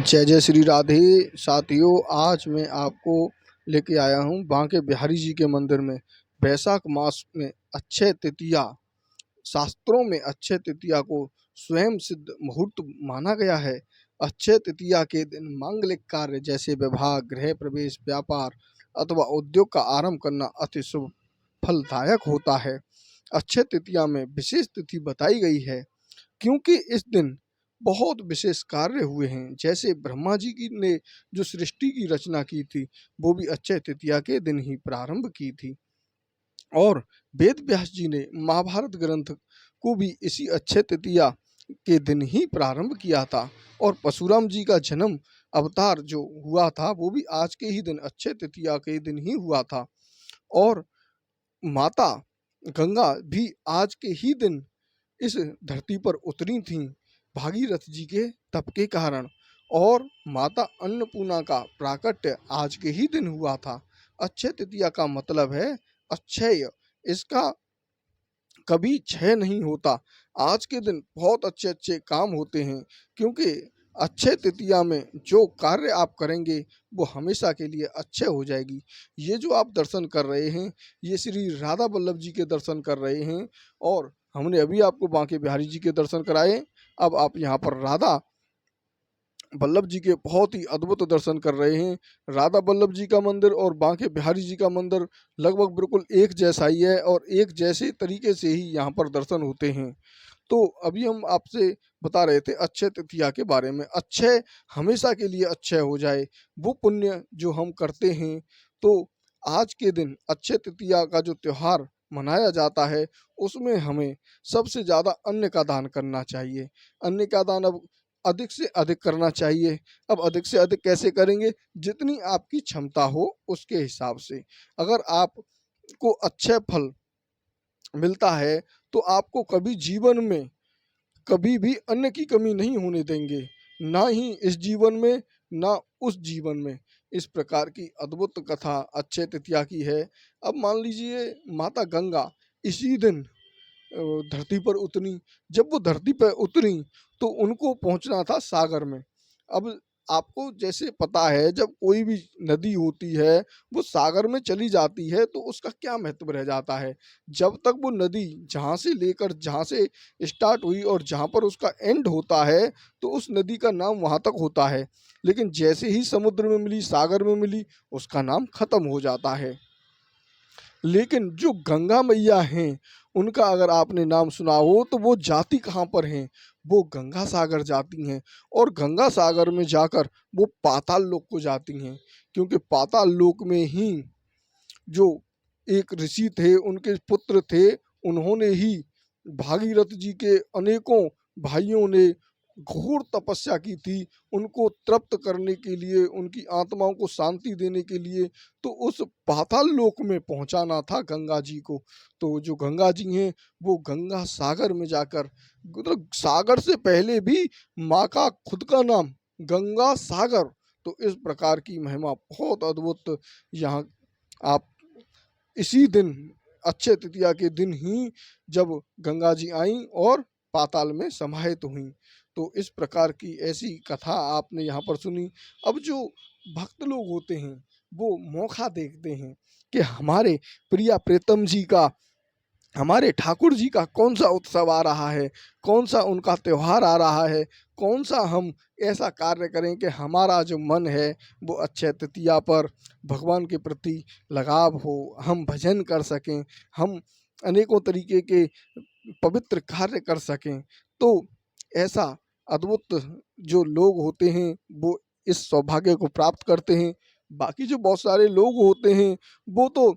जय जय श्री राधे। साथियों, आज मैं आपको लेके आया हूँ बांके बिहारी जी के मंदिर में। वैशाख मास में अक्षय तृतीया, शास्त्रों में अक्षय तृतीया को स्वयं सिद्ध मुहूर्त माना गया है। अक्षय तृतीया के दिन मांगलिक कार्य जैसे विवाह, गृह प्रवेश, व्यापार अथवा उद्योग का आरंभ करना अति शुभ फलदायक होता है। अक्षय तृतीया में विशेष तिथि बताई गई है क्योंकि इस दिन बहुत विशेष कार्य हुए हैं। जैसे ब्रह्मा जी की ने जो सृष्टि की रचना की थी, वो भी अक्षय तृतीया के दिन ही प्रारंभ की थी। और वेद व्यास जी ने महाभारत ग्रंथ को भी इसी अक्षय तृतीया के दिन ही प्रारंभ किया था। और परशुराम जी का जन्म अवतार जो हुआ था, वो भी आज के ही दिन अक्षय तृतीया के दिन ही हुआ था। और माता गंगा भी आज के ही दिन इस धरती पर उतरी थीं भागीरथ जी के तप के कारण। और माता अन्नपूर्णा का प्राकट्य आज के ही दिन हुआ था। अक्षय तृतीया का मतलब है अक्षय, इसका कभी क्षय नहीं होता। आज के दिन बहुत अच्छे अच्छे काम होते हैं क्योंकि अक्षय तृतीया में जो कार्य आप करेंगे वो हमेशा के लिए अक्षय हो जाएगी। ये जो आप दर्शन कर रहे हैं, ये श्री राधा वल्लभ जी के दर्शन कर रहे हैं। और हमने अभी आपको बांके बिहारी जी के दर्शन कराए, अब आप यहाँ पर राधा वल्लभ जी के बहुत ही अद्भुत दर्शन कर रहे हैं। राधा वल्लभ जी का मंदिर और बांके बिहारी जी का मंदिर लगभग बिल्कुल एक जैसा ही है और एक जैसे तरीके से ही यहाँ पर दर्शन होते हैं। तो अभी हम आपसे बता रहे थे अक्षय तृतीया के बारे में। अक्षय हमेशा के लिए अक्षय हो जाए, वो पुण्य जो हम करते हैं। तो आज के दिन अक्षय तृतीया का जो त्योहार मनाया जाता है, उसमें हमें सबसे ज़्यादा अन्न का दान करना चाहिए। अन्न का दान अब अधिक से अधिक करना चाहिए। अब अधिक से अधिक कैसे करेंगे? जितनी आपकी क्षमता हो उसके हिसाब से। अगर आपको अक्षय फल मिलता है तो आपको कभी जीवन में कभी भी अन्न की कमी नहीं होने देंगे, ना ही इस जीवन में, ना उस जीवन में। इस प्रकार की अद्भुत कथा अक्षय तृतीया की है। अब मान लीजिए माता गंगा इसी दिन धरती पर उतरी। जब वो धरती पर उतरी तो उनको पहुंचना था सागर में। अब आपको जैसे पता है, जब कोई भी नदी होती है वो सागर में चली जाती है तो उसका क्या महत्व रह जाता है। जब तक वो नदी जहाँ से लेकर जहाँ से स्टार्ट हुई और जहाँ पर उसका एंड होता है, तो उस नदी का नाम वहाँ तक होता है। लेकिन जैसे ही समुद्र में मिली, सागर में मिली, उसका नाम खत्म हो जाता है। लेकिन जो गंगा मैया हैं, उनका अगर आपने नाम सुना हो तो वो जाती कहाँ पर हैं? वो गंगा सागर जाती हैं। और गंगा सागर में जाकर वो पाताल लोक को जाती हैं, क्योंकि पाताल लोक में ही जो एक ऋषि थे, उनके पुत्र थे, उन्होंने ही भागीरथ जी के अनेकों भाइयों ने घोर तपस्या की थी उनको तृप्त करने के लिए, उनकी आत्माओं को शांति देने के लिए। तो उस पाताल लोक में पहुंचाना था गंगा जी को। तो जो गंगा जी हैं, वो गंगा सागर में जाकर, मतलब सागर से पहले भी माँ का खुद का नाम गंगा सागर। तो इस प्रकार की महिमा बहुत अद्भुत यहाँ आप इसी दिन अक्षय तृतीया के दिन ही जब गंगा जी आईं और पाताल में समाहित हुईं। तो इस प्रकार की ऐसी कथा आपने यहाँ पर सुनी। अब जो भक्त लोग होते हैं वो मौका देखते हैं कि हमारे प्रिया प्रीतम जी का, हमारे ठाकुर जी का कौन सा उत्सव आ रहा है, कौन सा उनका त्योहार आ रहा है, कौन सा हम ऐसा कार्य करें कि हमारा जो मन है वो अक्षय तृतीया पर भगवान के प्रति लगाव हो, हम भजन कर सकें, हम अनेकों तरीके के पवित्र कार्य कर सकें। तो ऐसा अद्भुत जो लोग होते हैं वो इस सौभाग्य को प्राप्त करते हैं। बाकी जो बहुत सारे लोग होते हैं वो तो,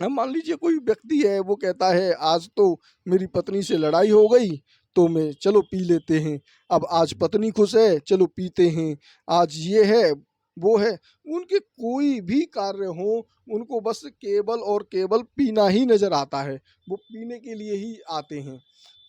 अब मान लीजिए कोई व्यक्ति है, वो कहता है आज तो मेरी पत्नी से लड़ाई हो गई तो मैं चलो पी लेते हैं। अब आज पत्नी खुश है, चलो पीते हैं। आज ये है, वो है, उनके कोई भी कार्य हो, उनको बस केवल और केवल पीना ही नजर आता है। वो पीने के लिए ही आते हैं।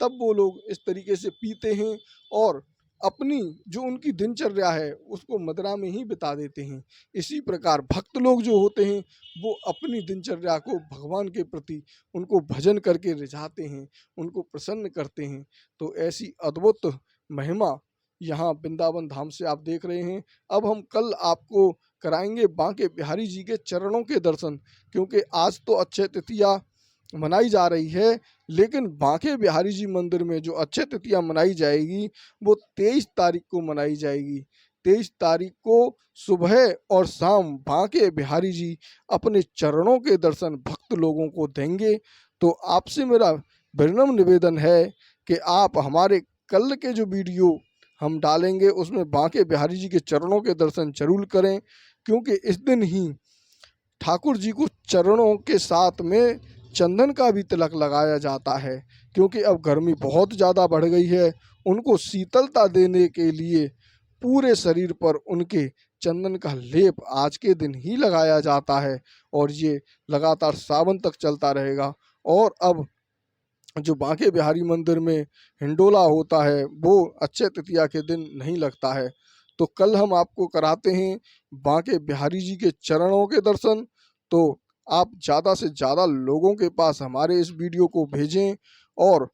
तब वो लोग इस तरीके से पीते हैं और अपनी जो उनकी दिनचर्या है उसको मदिरा में ही बिता देते हैं। इसी प्रकार भक्त लोग जो होते हैं वो अपनी दिनचर्या को भगवान के प्रति उनको भजन करके रिझाते हैं, उनको प्रसन्न करते हैं। तो ऐसी अद्भुत महिमा यहाँ वृंदावन धाम से आप देख रहे हैं। अब हम कल आपको कराएंगे बांके बिहारी जी के चरणों के दर्शन, क्योंकि आज तो अक्षय तृतीया मनाई जा रही है, लेकिन बांके बिहारी जी मंदिर में जो अक्षय तृतीया मनाई जाएगी वो 23 तारीख को मनाई जाएगी। 23 तारीख को सुबह और शाम बांके बिहारी जी अपने चरणों के दर्शन भक्त लोगों को देंगे। तो आपसे मेरा विनम्र निवेदन है कि आप हमारे कल के जो वीडियो हम डालेंगे उसमें बांके बिहारी जी के चरणों के दर्शन जरूर करें, क्योंकि इस दिन ही ठाकुर जी को चरणों के साथ में चंदन का भी तिलक लगाया जाता है। क्योंकि अब गर्मी बहुत ज़्यादा बढ़ गई है, उनको शीतलता देने के लिए पूरे शरीर पर उनके चंदन का लेप आज के दिन ही लगाया जाता है, और ये लगातार सावन तक चलता रहेगा। और अब जो बांके बिहारी मंदिर में हिंडोला होता है वो अक्षय तृतीया के दिन नहीं लगता है। तो कल हम आपको कराते हैं बांके बिहारी जी के चरणों के दर्शन। तो आप ज़्यादा से ज़्यादा लोगों के पास हमारे इस वीडियो को भेजें, और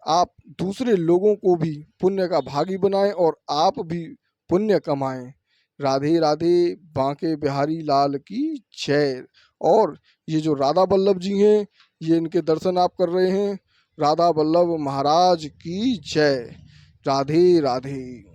आप दूसरे लोगों को भी पुण्य का भागी बनाएं और आप भी पुण्य कमाएं। राधे राधे, बांके बिहारी लाल की जय। और ये जो राधा वल्लभ जी हैं, ये इनके दर्शन आप कर रहे हैं। राधा वल्लभ महाराज की जय। राधे राधे।